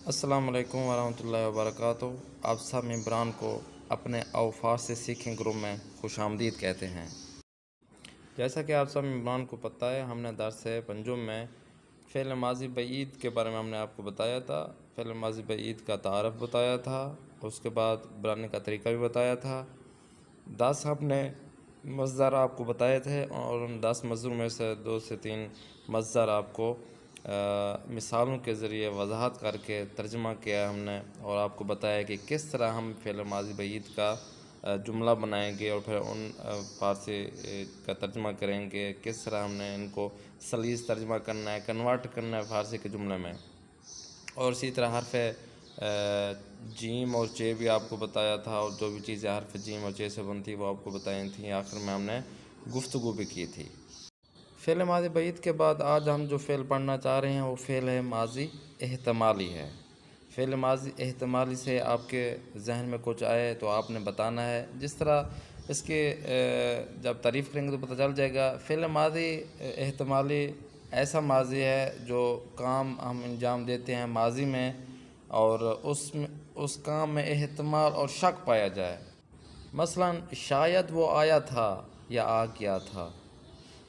السلام علیکم ورحمۃ اللہ وبرکاتہ۔ آپ سب ممبران کو اپنے اوفار سے سیکھیں گروپ میں خوش آمدید کہتے ہیں۔ جیسا کہ آپ سب ممبران کو پتہ ہے، ہم نے درس پنجم میں فعل ماضی بعید کے بارے میں ہم نے آپ کو بتایا تھا۔ فعل ماضی بعید کا تعارف بتایا تھا، اس کے بعد بنانے کا طریقہ بھی بتایا تھا۔ 10 ہم نے مصدر آپ کو بتائے تھے، اور ان 10 مصدر میں سے 2 سے 3 مصدر آپ کو مثالوں کے ذریعے وضاحت کر کے ترجمہ کیا ہم نے، اور آپ کو بتایا کہ کس طرح ہم فعل ماضی بعید کا جملہ بنائیں گے اور پھر ان فارسی کا ترجمہ کریں گے، کس طرح ہم نے ان کو سلیس ترجمہ کرنا ہے، کنورٹ کرنا ہے فارسی کے جملے میں۔ اور اسی طرح حرف جیم اور چے بھی آپ کو بتایا تھا، اور جو بھی چیزیں حرف جیم اور چے سے بنتی وہ آپ کو بتائی تھیں۔ آخر میں ہم نے گفتگو بھی کی تھی۔ فعل ماضی بعید کے بعد آج ہم جو فعل پڑھنا چاہ رہے ہیں وہ فعل ماضی احتمالی ہے۔ فعل ماضی احتمالی سے آپ کے ذہن میں کچھ آئے تو آپ نے بتانا ہے، جس طرح اس کے جب تعریف کریں گے تو پتہ چل جائے گا۔ فعل ماضی احتمالی ایسا ماضی ہے جو کام ہم انجام دیتے ہیں ماضی میں، اور اس کام میں احتمال اور شک پایا جائے۔ مثلا شاید وہ آیا تھا یا آ گیا تھا،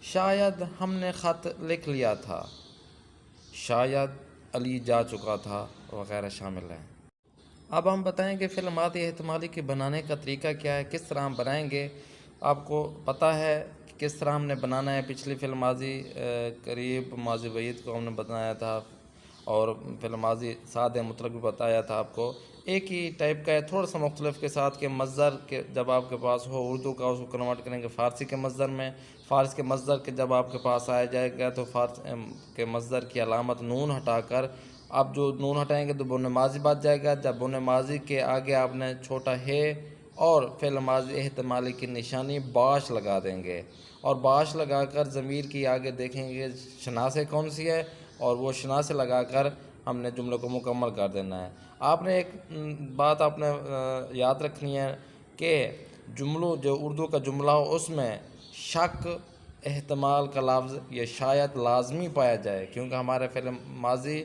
شاید ہم نے خط لکھ لیا تھا، شاید علی جا چکا تھا، وغیرہ شامل ہیں۔ اب ہم بتائیں کہ فعل ماضی احتمالی کے بنانے کا طریقہ کیا ہے، کس طرح ہم بنائیں گے۔ آپ کو پتہ ہے کہ کس طرح ہم نے بنانا ہے۔ پچھلی فعل ماضی قریب ماضی بعید کو ہم نے بتایا تھا، اور فعل ماضی سادہ مطلق بھی بتایا تھا آپ کو۔ ایک ہی ٹائپ کا ہے، تھوڑا سا مختلف کے ساتھ، کہ مصدر کے جب آپ کے پاس ہو اردو کا اس کو کنورٹ کریں گے فارسی کے مصدر میں۔ فارسی کے مصدر کے جب آپ کے پاس آیا جائے گا تو فارسی کے مصدر کی علامت نون ہٹا کر، آپ جو نون ہٹائیں گے تو بن ماضی بچ جائے گا۔ جب بن ماضی کے آگے آپ نے چھوٹا ہے اور فعل ماضی احتمالی کی نشانی باش لگا دیں گے، اور باش لگا کر ضمیر کی آگے دیکھیں گے شناسے کون سی ہے، اور وہ شناسے لگا کر ہم نے جملے کو مکمل کر دینا ہے۔ آپ نے ایک بات آپ نے یاد رکھنی ہے کہ جملوں جو اردو کا جملہ ہو اس میں شک، احتمال کا لفظ یا شاید لازمی پایا جائے، کیونکہ ہمارے فعل ماضی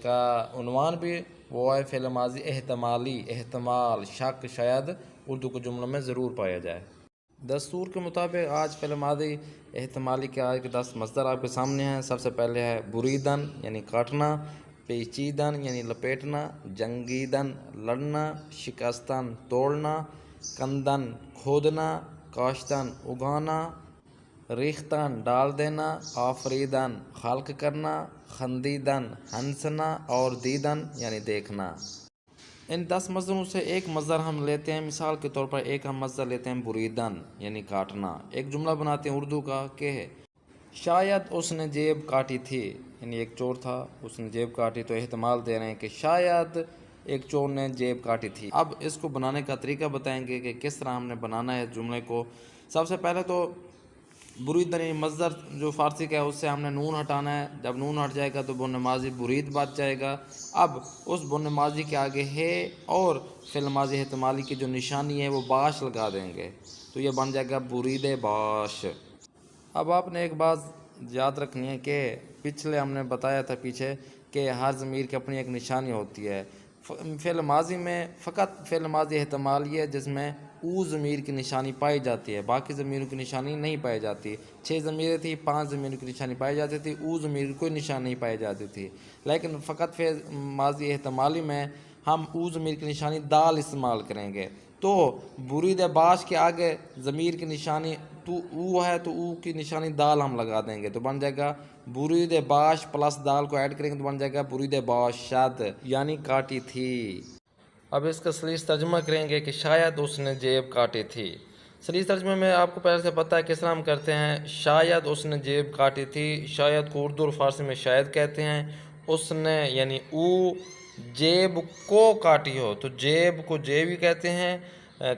کا عنوان بھی وہ ہے فعل ماضی احتمالی۔ احتمال، شک، شاید اردو کے جملوں میں ضرور پایا جائے۔ دستور کے مطابق آج فعل ماضی احتمالی کے آج کے 10 مصدر آپ کے سامنے ہیں۔ سب سے پہلے ہے بریدن یعنی کاٹنا، پیچیدن یعنی لپیٹنا، جنگیدن لڑنا، شکستن توڑنا، کندن کھودنا، کاشتن اگانا، ریختن ڈال دینا، آفریدن خلق کرنا، خندیدن ہنسنا، اور دیدن یعنی دیکھنا۔ ان 10 مصدروں سے ایک مصدر ہم لیتے ہیں، مثال کے طور پر ایک ہم مصدر لیتے ہیں بریدن یعنی کاٹنا۔ ایک جملہ بناتے ہیں اردو کا کہ شاید اس نے جیب کاٹی تھی، یعنی ایک چور تھا اس نے جیب کاٹی، تو احتمال دے رہے ہیں کہ شاید ایک چور نے جیب کاٹی تھی۔ اب اس کو بنانے کا طریقہ بتائیں گے کہ کس طرح ہم نے بنانا ہے جملے کو۔ سب سے پہلے تو بریدن یعنی مصدر جو فارسی کا ہے اس سے ہم نے نون ہٹانا ہے۔ جب نون ہٹ جائے گا تو بن ماضی برید بچ جائے گا۔ اب اس بن ماضی کے آگے ہے اور فعل ماضی احتمالی کی جو نشانی ہے وہ باش لگا دیں گے، تو یہ بن جائے گا برید باش۔ اب آپ نے ایک بات یاد رکھنی ہے کہ پچھلے ہم نے بتایا تھا پیچھے کہ ہر ضمیر کی اپنی ایک نشانی ہوتی ہے۔ فعل ماضی میں فقط فعل ماضی احتمالی ہے جس میں او ضمیر کی نشانی پائی جاتی ہے، باقی ضمیروں کی نشانی نہیں پائی جاتی۔ 6 ضمیریں تھیں، 5 ضمیروں کی نشانی پائی جاتی تھی، او ضمیر کی کوئی نشانی نہیں پائی جاتی تھی۔ لیکن فقط فعل ماضی احتمالی میں ہم او ضمیر کی نشانی دال استعمال کریں گے، تو برید باش کے آگے ضمیر کی نشانی تو او ہے تو او کی نشانی دال ہم لگا دیں گے، تو بن جائے گا برید باش پلس دال کو ایڈ کریں گے تو بن جائے گا برید باشد یعنی کاٹی تھی۔ اب اس کا سلیس ترجمہ کریں گے کہ شاید اس نے جیب کاٹی تھی۔ سلیس ترجمے میں آپ کو پہلے سے پتہ ہے کس طرح ہم کرتے ہیں۔ شاید اس نے جیب کاٹی تھی، شاید کو اردو اور فارسی میں شاید کہتے ہیں۔ اس نے یعنی او جیب کو کاٹی ہو تو جیب کو جیب ہی کہتے ہیں۔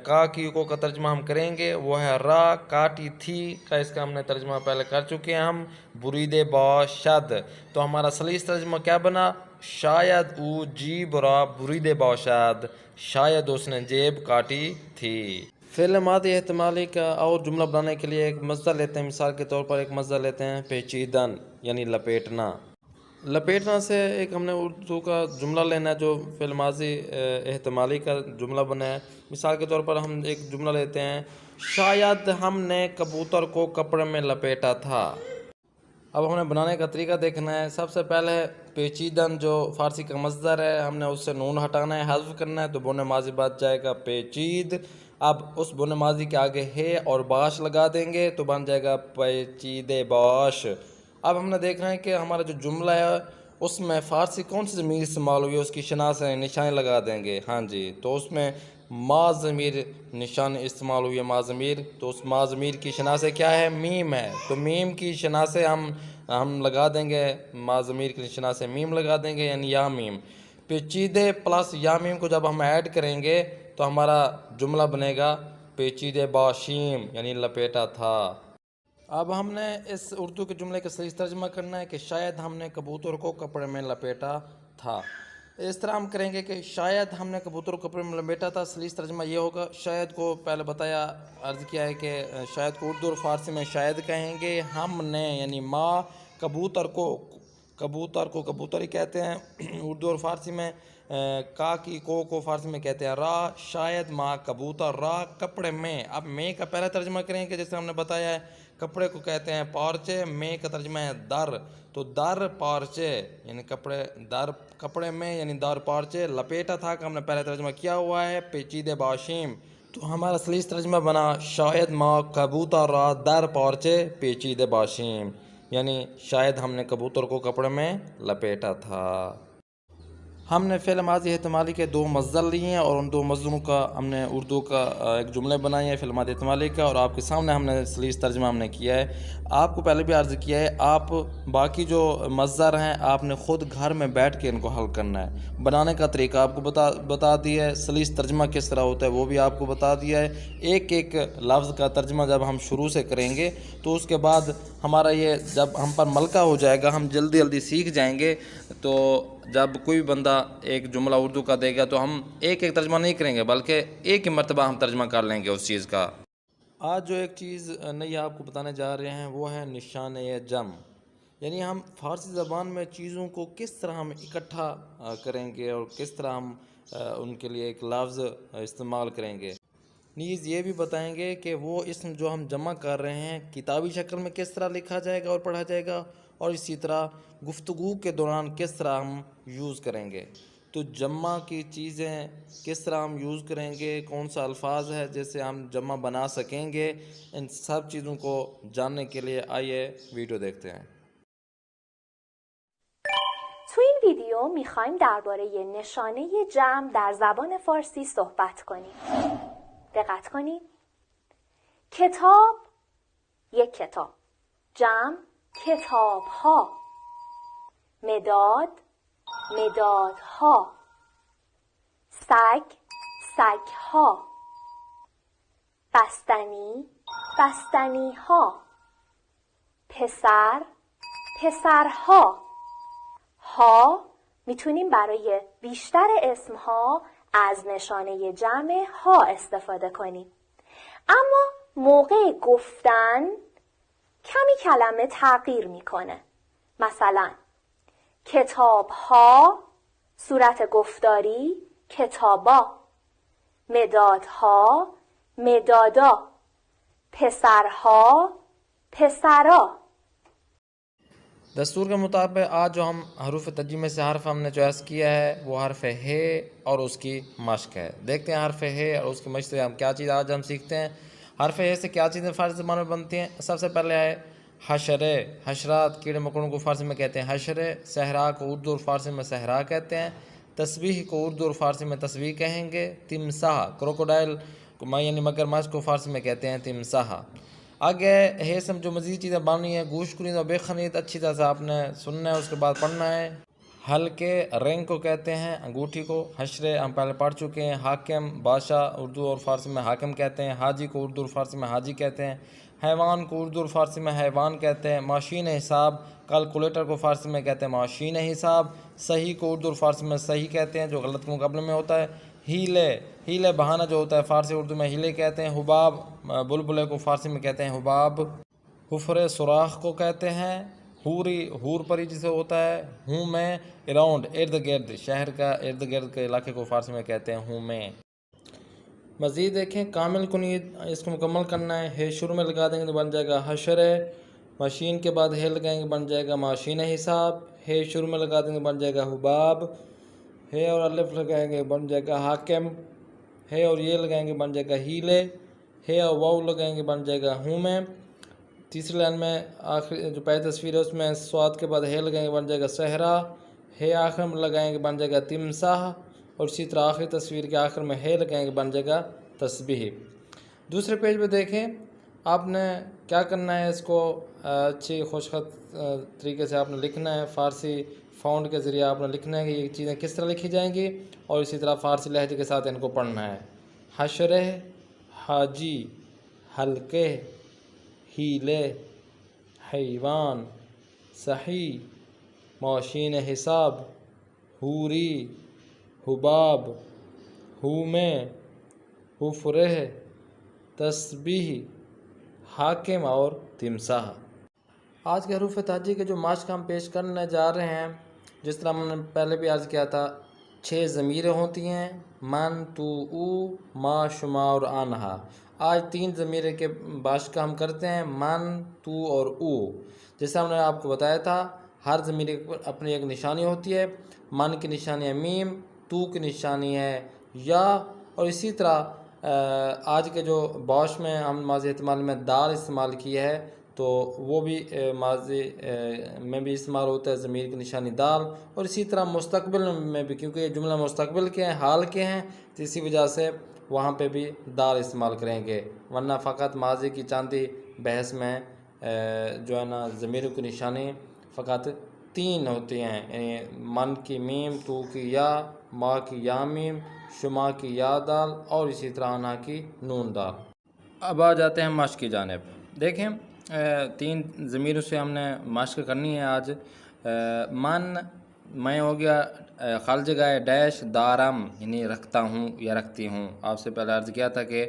کا کی کو کا ترجمہ ہم کریں گے، وہ ہے را، کاٹی تھی کا اس کا ہم نے ترجمہ پہلے کر چکے ہیں ہم، برید باشد۔ تو ہمارا سلیس ترجمہ کیا بنا؟ شاید او جیب را برید باشد، شاید اس نے جیب کاٹی تھی۔ فعل ماضی احتمالی کا اور جملہ بنانے کے لیے ایک مصدر لیتے ہیں، مثال کے طور پر ایک مصدر لیتے ہیں پیچیدن یعنی لپیٹنا۔ لپیٹنا سے ایک ہم نے اردو کا جملہ لینا ہے جو فعل ماضی احتمالی کا جملہ بنا ہے. مثال کے طور پر ہم ایک جملہ لیتے ہیں، شاید ہم نے کبوتر کو کپڑے میں لپیٹا تھا. اب ہمیں بنانے کا طریقہ دیکھنا ہے. سب سے پہلے پیچیدن جو فارسی کا مصدر ہے ہم نے اس سے نون ہٹانا ہے، حذف کرنا ہے، تو بن ماضی بن جائے گا پیچید. اب اس بن ماضی کے آگے ہے اور باش لگا دیں گے تو بن جائے گا پیچیدے باش. اب ہم نے دیکھنا ہے کہ ہمارا جو جملہ ہے اس میں فارسی کون سی ضمیر استعمال ہوئی ہے، اس کی شناس نشانی لگا دیں گے. ہاں جی، تو اس میں ما ضمیر نشان استعمال ہوئی ہے، ما ضمیر. تو اس ما ضمیر کی شناس کیا ہے؟ میم ہے. تو میم کی شناس ہم لگا دیں گے، ما ضمیر کی شناس میم لگا دیں گے، یعنی یا میم. پیچیدے پلس یا میم کو جب ہم ایڈ کریں گے تو ہمارا جملہ بنے گا پیچیدے باشیم، یعنی لپیٹا تھا. اب ہم نے اس اردو کے جملے کا صحیح ترجمہ کرنا ہے کہ شاید ہم نے کبوتر کو کپڑے میں لپیٹا تھا. اس طرح ہم کریں گے کہ شاید ہم نے کبوتر کو کپڑے میں لپیٹا تھا، صحیح ترجمہ یہ ہوگا. شاید کو پہلے بتایا، عرض کیا ہے کہ شاید کو اردو اور فارسی میں شاید کہیں گے. ہم نے یعنی ماں کبوتر کو کبوتر ہی کہتے ہیں اردو اور فارسی میں. کا کی کو فارسی میں کہتے ہیں را. شاید ماں کبوتر را کپڑے میں. اب میں کا پہلا ترجمہ کریں گے جیسے ہم نے بتایا ہے، کپڑے کو کہتے ہیں پارچے. میں کا ترجمہ ہے در، تو در پارچے یعنی کپڑے میں یعنی در پارچے. لپیٹا تھا کا ہم نے پہلے ترجمہ کیا ہوا ہے پیچیدے باشیم. تو ہمارا صحیح ترجمہ بنا شاید ماں کبوتر را در پارچے پیچیدے باشیم، یعنی شاید ہم نے کبوتر کو کپڑے میں لپیٹا تھا. ہم نے فعل ماضی احتمالی کے دو مصدر لیے ہیں اور ان دو مصدروں کا ہم نے اردو کا ایک جملے بنائے ہیں فعل ماضی احتمالی کا، اور آپ کے سامنے ہم نے صحیح ترجمہ ہم نے کیا ہے. آپ کو پہلے بھی عرض کیا ہے، آپ باقی جو مصدر ہیں آپ نے خود گھر میں بیٹھ کے ان کو حل کرنا ہے. بنانے کا طریقہ آپ کو بتا دیا ہے، صحیح ترجمہ کس طرح ہوتا ہے وہ بھی آپ کو بتا دیا ہے. ایک ایک لفظ کا ترجمہ جب ہم شروع سے کریں گے تو اس کے بعد ہمارا یہ جب ہم پر ملکہ ہو جائے گا، ہم جلدی سیکھ جائیں گے. تو جب کوئی بندہ ایک جملہ اردو کا دے گا تو ہم ایک ترجمہ نہیں کریں گے بلکہ ایک ہی مرتبہ ہم ترجمہ کر لیں گے اس چیز کا. آج جو ایک چیز نئی آپ کو بتانے جا رہے ہیں وہ ہے نشان جمع، یعنی ہم فارسی زبان میں چیزوں کو کس طرح ہم اکٹھا کریں گے اور کس طرح ہم ان کے لیے ایک لفظ استعمال کریں گے. نیز یہ بھی بتائیں گے کہ وہ اسم جو ہم جمع کر رہے ہیں کتابی شکل میں کس طرح لکھا جائے گا اور پڑھا جائے گا، اور اسی طرح گفتگو کے دوران کس طرح ہم یوز کریں گے. تو جمع کی چیزیں کس طرح ہم یوز کریں گے، کون سا الفاظ ہے جیسے ہم جمع بنا سکیں گے، ان سب چیزوں کو جاننے کے لیے آئیے ویڈیو دیکھتے ہیں. تو این ویدیو میخوایم درباره نشانه جمع در زبان فارسی صحبت کنیم. دقت کنید. کتاب یک کتاب، جمع کتاب ها. مداد مدادها. سگ سگ ها. بستنی بستنی ها. پسر پسرها. ها میتونیم برای بیشتر اسمها از نشانه جمع ها استفاده کنیم، اما موقع گفتن کمی کلمه تغییر میکنه. مثلا کتاب ها صورت گفتاری کتابا، مدادها مدادا، پسرها پسرا. دستور کے مطابق آج جو ہم حروف ترجمے سے حرف ہم نے چوائس کیا ہے وہ حرف ہے اور اس کی مشق ہے. دیکھتے ہیں حرف ہے اور اس کی مشق سے ہم کیا چیز آج ہم سیکھتے ہیں. حرف ہے سے کیا چیزیں فارسی زبان میں بنتی ہیں. سب سے پہلے ہے حشرے، حشرات کیڑے مکوڑوں کو فارسی میں کہتے ہیں حشرے. صحرا کو اردو اور فارسی میں صحرا کہتے ہیں. تسبیح کو اردو اور فارسی میں تسبیح کہیں گے. تمساح کروکوڈائل یعنی مگرمچھ کو فارسی میں کہتے ہیں تمساح. آگے ہے سم جو مزید چیزیں بنانی ہیں، گوشت کنید اور بے خنید اچھی طرح سے آپ نے سننا ہے، اس کے بعد پڑھنا ہے. ہلکے رنگ کو کہتے ہیں انگوٹھی کو. حشرے ہم پہلے پڑھ چکے ہیں. حاکم بادشاہ اردو اور فارسی میں حاکم کہتے ہیں. حاجی کو اردو اور فارسی میں حاجی کہتے ہیں. حیوان کو اردو اور فارسی میں حیوان کہتے ہیں. ماشین حساب کیلکولیٹر کو فارسی میں کہتے ہیں ماشین حساب. صحیح کو اردو اور فارسی میں صحیح کہتے ہیں جو غلط کے مقابلے میں ہوتا ہے. ہیلے بہانہ جو ہوتا ہے فارسی اردو میں ہیلے کہتے ہیں. حباب بلبلے کو فارسی میں کہتے ہیں حباب. حفرے سوراخ کو کہتے ہیں. حوری حور پری جسے ہوتا ہے ہوں میں، اراؤنڈ ارد گرد، شہر کا ارد گرد کے علاقے کو فارسی میں کہتے ہیں ہوں میں۔ مزید دیکھیں کامل کنید، اس کو مکمل کرنا ہے شروع میں لگا دیں گے تو بن جائے گا حشر، ماشین کے بعد ہے لگائیں گے بن جائے گا ماشین حساب، ہے شروع میں لگا دیں گے بن جائے گا حباب، ہے اور الف لگائیں گے بن جائے گا حاکم، ہے اور یہ لگائیں گے بن جائے گا ہیلے، ہے اور واو لگائیں گے بن جائے گا ہوں میں۔ تیسری لائن میں آخری جو پہلی تصویر ہے اس میں سواد کے بعد ہے لگائیں گے بن جائے گا صحرا، ہے آخر میں لگائیں گے بن جائے گا تمساح، اور اسی طرح آخری تصویر کے آخر میں ہے لگائیں گے بن جائے گا تسبیح۔ دوسرے پیج پہ دیکھیں آپ نے کیا کرنا ہے، اس کو اچھی خوشخط طریقے سے آپ نے لکھنا ہے، فارسی فونٹ کے ذریعے آپ نے لکھنا ہے کہ یہ چیزیں کس طرح لکھی جائیں گی، اور اسی طرح فارسی لہجے کے ساتھ ان کو پڑھنا ہے۔ حشرہ، حاجی، حلقے، ہیلے، حیوان، صحیح، ماشین حساب، حوری، حباب، ہومے، حفرہ، تسبیح، حاکم اور تمساح۔ آج کے حروف تہجی کے جو مشق ہم پیش کرنے جا رہے ہیں، جس طرح ہم نے پہلے بھی عرض کیا تھا 6 ضمیریں ہوتی ہیں، من، تو، او، ما، شما اور آنہا۔ آج 3 ضمیریں کے مشق ہم کرتے ہیں، من، تو اور او۔ جیسے ہم نے آپ کو بتایا تھا ہر ضمیر کی اپنی ایک نشانی ہوتی ہے، من کی نشانی ہے میم، تو کی نشانی ہے یا، اور اسی طرح آج کے جو باش میں ہم ماضی احتمال میں دال استعمال کی ہے تو وہ بھی ماضی میں بھی استعمال ہوتا ہے ضمیر کی نشانی دال، اور اسی طرح مستقبل میں بھی، کیونکہ یہ جملہ مستقبل کے ہیں، حال کے ہیں، تو اسی وجہ سے وہاں پہ بھی دال استعمال کریں گے، ورنہ فقط ماضی کی چاندی بحث میں جو ہے نا ضمیروں کی نشانی فقط 3 ہوتی ہیں، یعنی من کی میم، تو کی یا، ما کی یا میم، شما کی یا دال، اور اسی طرح آنہا کی نون دال۔ اب آ جاتے ہیں مشق کی جانب۔ دیکھیں 3 ضمیروں سے ہم نے مشق کرنی ہے آج۔ من، میں ہو گیا خال جگہ ہے ڈیش، دارم یعنی رکھتا ہوں یا رکھتی ہوں۔ آپ سے پہلے عرض کیا تھا کہ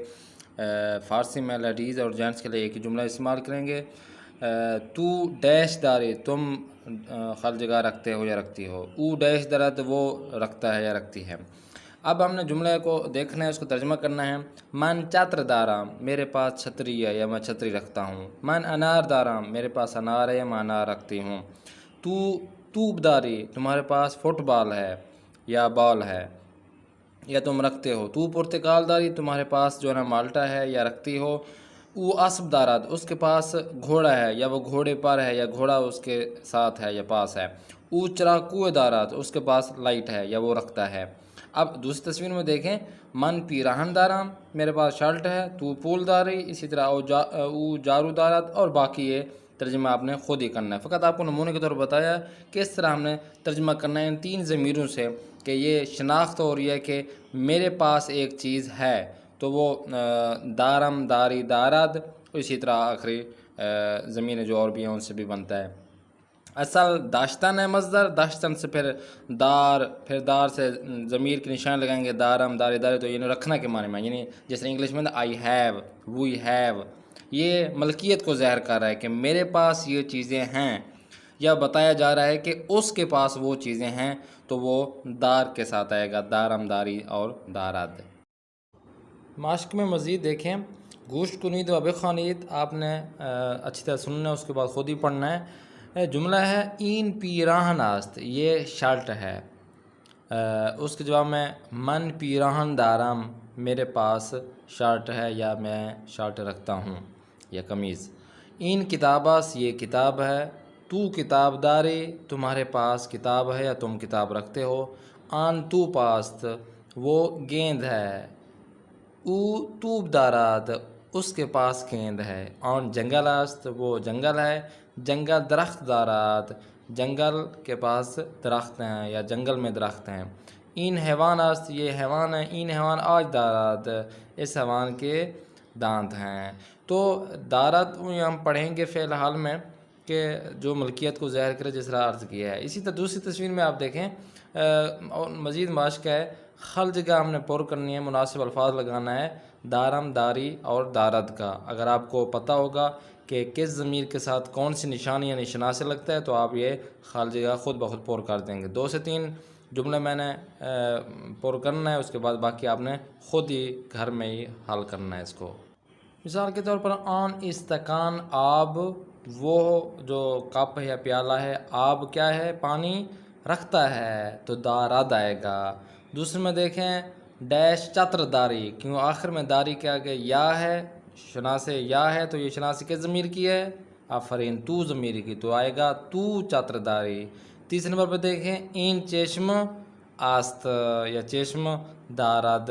فارسی میں لیڈیز اور جینٹس کے لیے ایک ہی جملہ استعمال کریں گے۔ تو ڈیش داری، تم خال جگہ رکھتے ہو یا رکھتی ہو، او ڈیش درد، وہ رکھتا ہے یا رکھتی ہے۔ اب ہم نے جملے کو دیکھنا ہے، اس کو ترجمہ کرنا ہے۔ من چتر دارام، میرے پاس چھتری ہے یا میں چھتری رکھتا ہوں۔ من انار دارام، میرے پاس انار ہے یا میں انار رکھتی ہوں۔ تو توب داری، تمہارے پاس فٹ بال ہے یا بال ہے یا تم رکھتے ہو۔ تو پرتگال داری، تمہارے پاس جو ہے نا مالٹا ہے یا رکھتی ہو۔ او اسب دارات، اس کے پاس گھوڑا ہے یا وہ گھوڑے پر ہے یا گھوڑا اس کے ساتھ ہے یا پاس ہے۔ او چراکو دارات، اس کے پاس لائٹ ہے یا وہ رکھتا ہے۔ اب دوسری تصویر میں دیکھیں، من پیراہن دارام، میرے پاس شرٹ ہے، تو پول داری، اسی طرح او جارو دارات، اور باقی یہ ترجمہ آپ نے خود ہی کرنا ہے۔ فقط آپ کو نمونے کے طور پر بتایا کہ اس طرح ہم نے ترجمہ کرنا ہے ان 3 ضمیروں سے، کہ یہ شناخت ہو رہی ہے کہ میرے پاس ایک چیز ہے، تو وہ دارم، داری، دارد، اسی طرح آخری ضمیر جو اور بھی ہیں ان سے بھی بنتا ہے۔ اصل داشتن ہے مصدر، داشتن سے پھر دار سے ضمیر کی نشان لگائیں گے، دارم، داری، داری، تو یہ رکھنا کے معنی میں، یعنی جیسے انگلش میں آئی ہیو، وی ہیو، یہ ملکیت کو ظاہر کر رہا ہے کہ میرے پاس یہ چیزیں ہیں، یا بتایا جا رہا ہے کہ اس کے پاس وہ چیزیں ہیں، تو وہ دار کے ساتھ آئے گا، دارم، داری اور دارد۔ مشق میں مزید دیکھیں، گوشت کنید و بخوانید، آپ نے اچھی طرح سننا ہے، اس کے بعد خود ہی پڑھنا ہے۔ جملہ ہے این پیراہن است، یہ شرٹ ہے۔ اس کے جواب میں من پیراہن دارم، میرے پاس شرٹ ہے یا میں شرٹ رکھتا ہوں یا قمیض۔ این کتاب است، یہ کتاب ہے۔ تو کتاب داری، تمہارے پاس کتاب ہے یا تم کتاب رکھتے ہو۔ آن تو پاست، وہ گیند ہے۔ او توب داراد، اس کے پاس گیند ہے۔ آن جنگل است، وہ جنگل ہے۔ جنگل درخت داراد، جنگل کے پاس درخت ہیں یا جنگل میں درخت ہیں۔ این حیوان است، یہ حیوان ہے۔ این حیوان آج داراد، اس حیوان کے دانت ہیں۔ تو دارد ہم پڑھیں گے فعل حال میں کہ جو ملکیت کو ظاہر کرے، جس طرح عرض کیا ہے۔ اسی طرح دوسری تصویر میں آپ دیکھیں، اور مزید مشق ہے، خل جگہ ہم نے پر کرنی ہے، مناسب الفاظ لگانا ہے، دارم، داری اور دارد کا۔ اگر آپ کو پتہ ہوگا کہ کس ضمیر کے ساتھ کون سی نشانی یعنی شناسے لگتا ہے، تو آپ یہ خالی جگہ خود بخود پر کر دیں گے۔ 2 سے 3 جملے میں نے پر کرنا ہے، اس کے بعد باقی آپ نے خود ہی گھر میں ہی حل کرنا ہے اس کو۔ مثال کے طور پر آن استکان آب، وہ جو کپ ہے یا پیالہ ہے، آب کیا ہے؟ پانی رکھتا ہے، تو دارد آئے گا۔ دوسرے میں دیکھیں ڈیش چتر داری، کیوں آخر میں داری کیا کہ یا ہے، شناسے یا ہے، تو یہ شناسی کس ضمیر کی ہے؟ آفرین، تو ضمیر کی، تو آئے گا تو چتر داری۔ تیسرے نمبر پہ دیکھیں این چشم آست یا چشم دارد،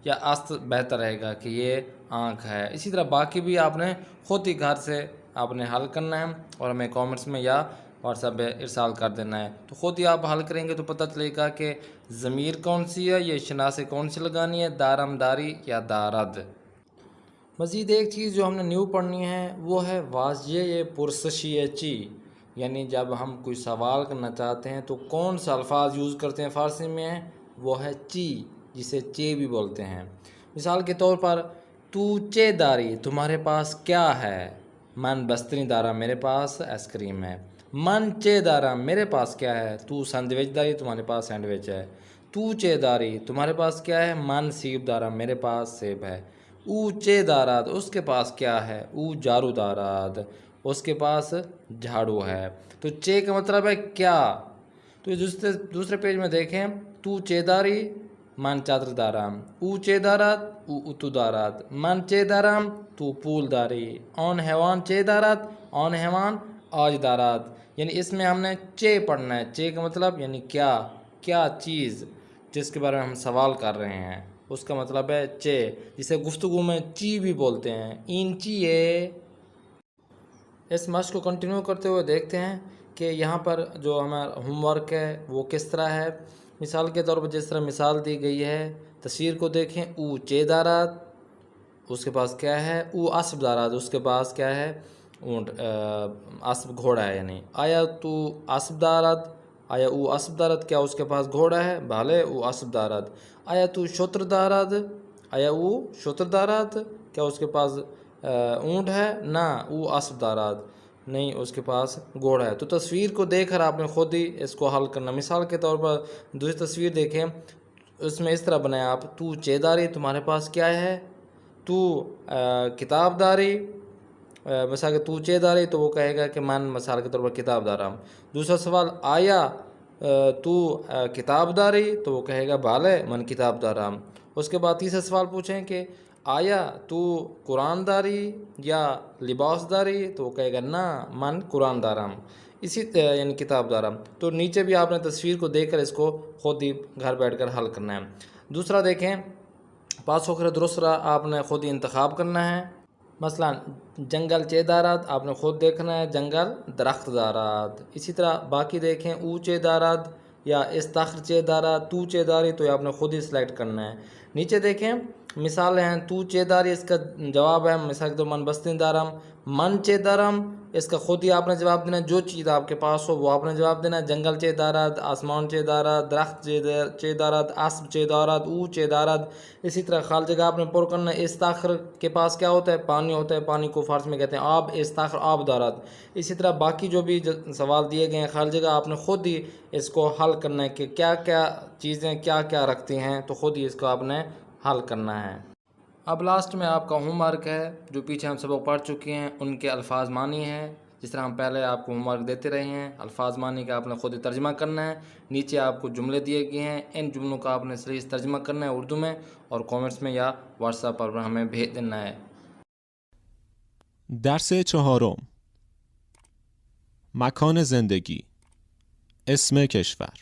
یا آست بہتر رہے گا کہ یہ آنکھ ہے۔ اسی طرح باقی بھی آپ نے خود ہی گھر سے آپ نے حل کرنا ہے اور ہمیں کامنٹس میں یا واٹس ایپ پہ ارسال کر دینا ہے، تو خود ہی آپ حل کریں گے تو پتہ چلے گا کہ ضمیر کون سی ہے، یہ شناسے کون سی لگانی ہے، دارم داری یا دارد۔ مزید ایک چیز جو ہم نے نیو پڑھنی ہے وہ ہے واضح پرسشی چی، یعنی جب ہم کوئی سوال کرنا چاہتے ہیں تو کون سا الفاظ یوز کرتے ہیں فارسی میں، وہ ہے چی، جسے چے بھی بولتے ہیں۔ مثال کے طور پر تو چے داری، تمہارے پاس کیا ہے؟ من بستنی دارا، میرے پاس آئس کریم ہے۔ من چے دارا، میرے پاس کیا ہے؟ تو سینڈوچ داری، تمہارے پاس سینڈوچ ہے۔ تو چے داری، تمہارے پاس کیا ہے؟ من سیب دارا، میرے پاس سیب ہے۔ او چے داراد، اس کے پاس کیا ہے؟ او جارو داراد، اس کے پاس جھاڑو ہے۔ تو چے کا مطلب ہے کیا۔ تو دوسرے پیج میں دیکھیں تو چے داری من چادر دارام، او چے داراد او اتو داراد، من چے دارام تو پول داری، آن حیوان چے داراد آن حیوان آج داراد، یعنی اس میں ہم نے چے پڑھنا ہے۔ چے کا مطلب یعنی کیا، کیا چیز جس کے بارے میں ہم سوال کر رہے ہیں، اس کا مطلب ہے چے، جسے گفتگو میں چی بھی بولتے ہیں، این چی ہے۔ اس مشق کو کنٹینیو کرتے ہوئے دیکھتے ہیں کہ یہاں پر جو ہمارا ہوم ورک ہے وہ کس طرح ہے۔ مثال کے طور پر جس طرح مثال دی گئی ہے، تصویر کو دیکھیں، او چے دارات، اس کے پاس کیا ہے؟ او اسب دارات، اس کے پاس کیا ہے؟ اونٹ، اسب گھوڑا ہے، یعنی آیا تو اسب دارات، آیا او اسب دارات، کیا اس کے پاس گھوڑا ہے؟ بھالے او اسب دارات۔ آیا تو شتر دارات، آیا او شتر دارات، کیا اس کے پاس اونٹ ہے؟ نہ، او اسب دارات، نہیں، اس کے پاس گھوڑا ہے۔ تو تصویر کو دیکھ کر آپ نے خود ہی اس کو حل کرنا۔ مثال کے طور پر دوسری تصویر دیکھیں، اس میں اس طرح بنایا آپ، تو چے داری، تمہارے پاس کیا ہے؟ تو کتاب داری، مثال کہ تو چے داری، تو وہ کہے گا کہ من مثال کے طور پر کتاب دارام۔ دوسرا سوال، آیا تو کتاب داری، تو وہ کہے گا بالے من کتاب دارام۔ اس کے بعد تیسرا سوال پوچھیں کہ آیا تو قرآن داری یا لباس داری، تو وہ کہے گا نا من قرآن دارام، اسی یعنی کتاب دارام۔ تو نیچے بھی آپ نے تصویر کو دیکھ کر اس کو خود ہی گھر بیٹھ کر حل کرنا ہے۔ دوسرا دیکھیں، پاس ہو کر درست آپ نے خود ہی انتخاب کرنا ہے۔ مثلا جنگل چے دارات، آپ نے خود دیکھنا ہے جنگل درخت دارات۔ اسی طرح باقی دیکھیں، او چے دارات یا استخر چے دارات، تو چے داری، تو یہ آپ نے خود ہی سلیکٹ کرنا ہے۔ نیچے دیکھیں مثالیں ہیں، تو چے داری اس کا جواب ہے مثال کے طور من بستنی دارم، من چے دارم اس کا خود ہی آپ نے جواب دینا ہے، جو چیز آپ کے پاس ہو وہ آپ نے جواب دینا ہے۔ جنگل چے دارات، آسمان چے دارات، درخت چے دارات، اسب چے دارات، او چے دارات۔ اسی طرح خالی جگہ آپ نے پر کرنا ہے، استاخر کے پاس کیا ہوتا ہے؟ پانی ہوتا ہے، پانی کو فارسی میں کہتے ہیں آب، استاخر آب دارات۔ اسی طرح باقی جو بھی سوال دیے گئے ہیں خالی جگہ آپ نے خود ہی اس کو حل کرنا ہے کہ کیا کیا چیزیں کیا کیا رکھتی ہیں، تو خود ہی اس کو آپ نے حل کرنا ہے۔ اب لاسٹ میں آپ کا ہوم ورک ہے، جو پیچھے ہم سبق پڑھ چکے ہیں ان کے الفاظ معنی ہیں، جس طرح ہم پہلے آپ کو ہوم ورک دیتے رہے ہیں، الفاظ معنی کا آپ نے خود ہی ترجمہ کرنا ہے۔ نیچے آپ کو جملے دیے گئے ہیں، ان جملوں کا آپ نے صحیح ترجمہ کرنا ہے اردو میں، اور کامنٹس میں یا واٹس ایپ پر ہمیں بھیج دینا ہے۔ درس چهارم، مکان زندگی، اسم کشور.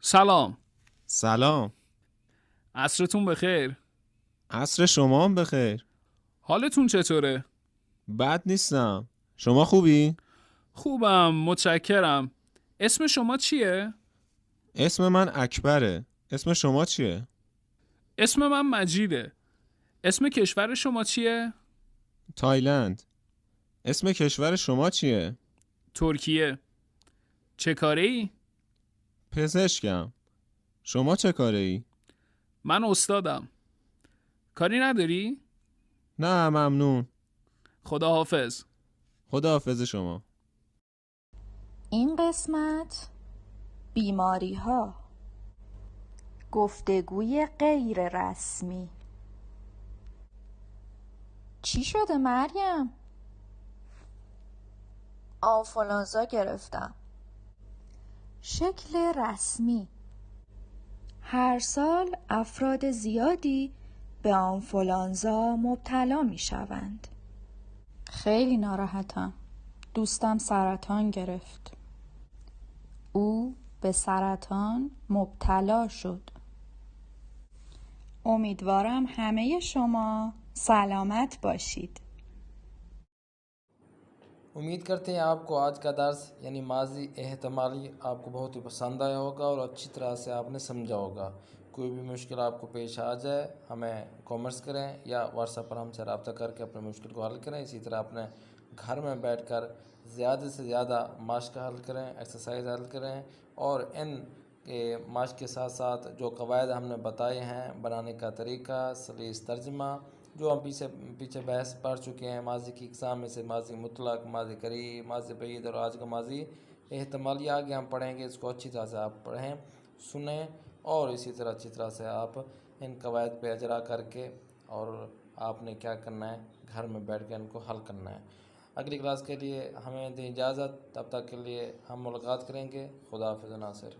سلام. سلام. عصرتون بخیر. عصر شما هم بخیر. حالتون چطوره؟ بد نیستم. شما خوبی؟ خوبم، متشکرم. اسم شما چیه؟ اسم من اکبره. اسم شما چیه؟ اسم من مجیده. اسم کشور شما چیه؟ تایلند. اسم کشور شما چیه؟ ترکیه. چه کاره ای؟ پزشکم. شما چه کاره ای؟ من استادم. کاری نداری؟ نه ممنون. خداحافظ. خداحافظ شما. این قسمت بیماری ها، گفتگوی غیر رسمی. چی شده مریم؟ آنفولانزا گرفتم. شکل رسمی: هر سال افراد زیادی به آنفولانزا مبتلا می شوند. خیلی ناراحتم. دوستم سرطان گرفت. او به سرطان مبتلا شد. امیدوارم همه شما سلامت باشید. امید کرتے ہیں آپ کو آج کا درس یعنی ماضی احتمالی آپ کو بہت ہی پسند آیا ہوگا اور اچھی طرح سے آپ نے سمجھا ہوگا. کوئی بھی مشکل آپ کو پیش آ جائے ہمیں کامنٹس کریں یا واٹس ایپ پر ہم سے رابطہ کر کے اپنے مشکل کو حل کریں. اسی طرح اپنے گھر میں بیٹھ کر زیادہ سے زیادہ مشق حل کریں، ایکسرسائز حل کریں، اور ان مشق کے ساتھ ساتھ جو قواعد ہم نے بتائے ہیں، بنانے کا طریقہ، سلیس ترجمہ، جو ہم پیچھے بحث پڑھ چکے ہیں ماضی کی اقسام میں سے، ماضی مطلق، ماضی قریب، ماضی بعید اور آج کا ماضی احتمالی، آگے ہم پڑھیں گے. اس کو اچھی طرح سے آپ پڑھیں، سنیں، اور اسی طرح اچھی طرح سے آپ ان قواعد پہ اجرا کر کے، اور آپ نے کیا کرنا ہے، گھر میں بیٹھ کے ان کو حل کرنا ہے. اگلی کلاس کے لیے ہمیں دیں اجازت، تب تک کے لیے ہم ملاقات کریں گے. خدا حافظ ناصر.